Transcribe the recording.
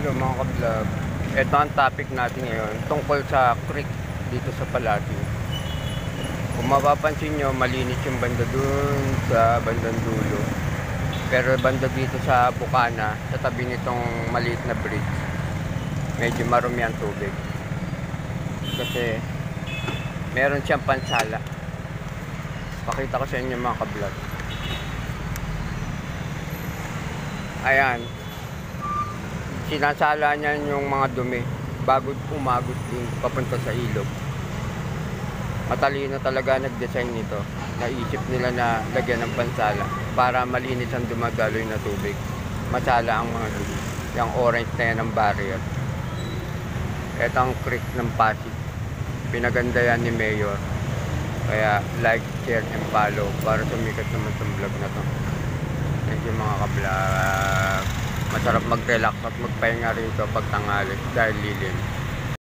So mga ka-vlog, ito ang topic natin ngayon tungkol sa creek dito sa Palati. Kung mapapansin nyo, malinis yung banda dun sa bandang dulo. Pero banda dito sa Bukana, sa tabi nitong maliit na bridge, medyo marumi ang tubig. Kasi meron siyang pansala. Pakita ko sa inyo mga ka-vlog. Ayan. Sinasala niya yung mga dumi bago umagos din papunta sa ilog. Matalino talaga nag-design nito. Naisip nila na lagyan ng pansala para malinis ang dumadaloy na tubig. Masala ang mga dumi. Yung orange na yan ang barrier. Ito ang creek ng Pasig. Pinaganda yan ni Mayor. Kaya like, share, and follow para sumikat naman sa vlog na to. Thank you mga ka-vlog. Masarap mag-relax at magpahinga rito pag tanghali dahil lilim.